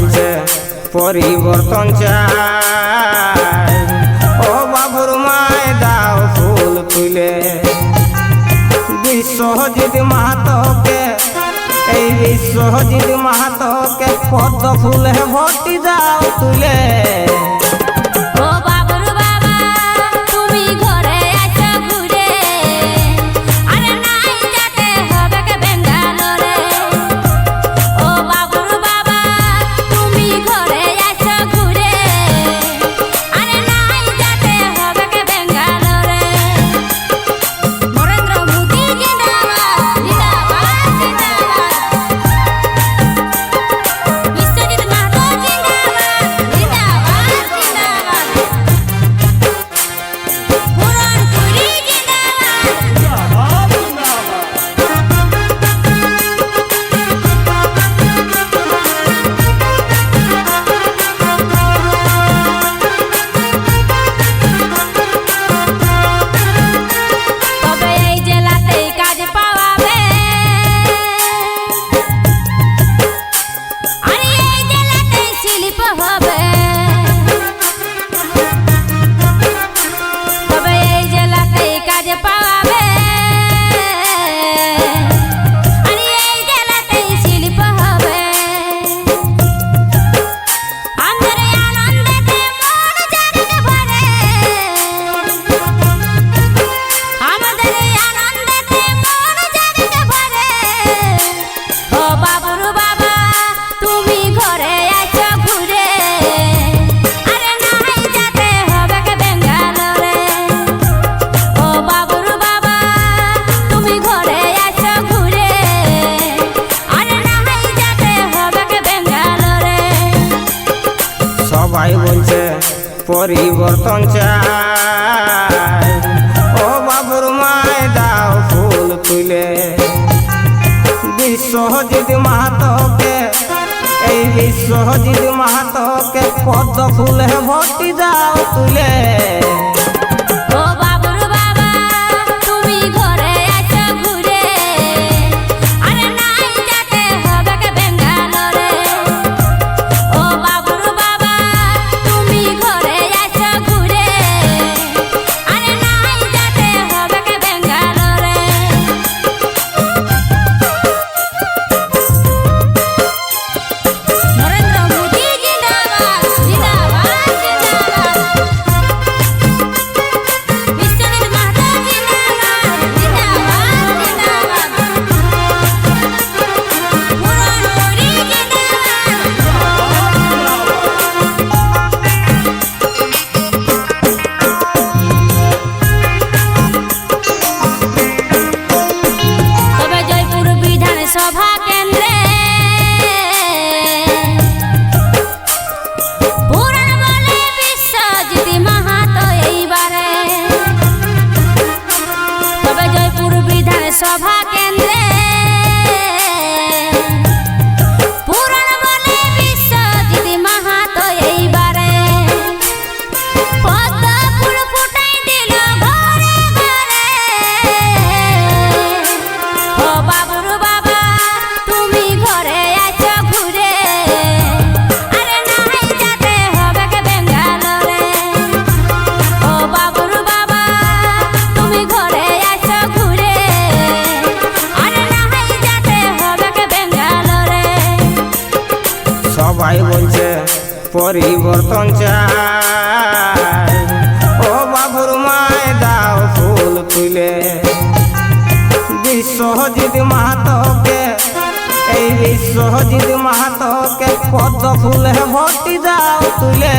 বলছে পরিবর্তন চাই। ও বাবুর মায় দাও ফুল তুলে বিশ্বজিৎ মাহাতোকে, এই বিশ্বজিৎ মাহাতোকে পদ্ম ফুলে ভর্তি দাও তুলে। সবাই বলছে পরিবর্তন চাই। ও বাবুর মায় দাও ফুল তুলে বিশ্বজিৎ মাহাতোকে, এই বিশ্বজিৎ মাহাতোকে পদ্ম ফুলে ভর্তি দাও তুলে। সভা কেন্দ্রে পুরাণ বলে বিশ্বজিৎ মাহাতো এইবারে, তবে জয়পুর বিধানসভা কেন্দ্রে পুরাণ বলে বিশ্বজিৎ মাহাতো এইবারে পদ্ম ফুল ফুটাই দিল ঘরে ঘরে। ও বাবুর সবাই বলছে পরিবর্তন চাই। ও বাবুর মায় দাও ফুল তুলে বিশ্বজিৎ মাহাতোকে, এই বিশ্বজিৎ মাহাতোকে পদ্ম ফুলে ভর্তি দাও তুলে।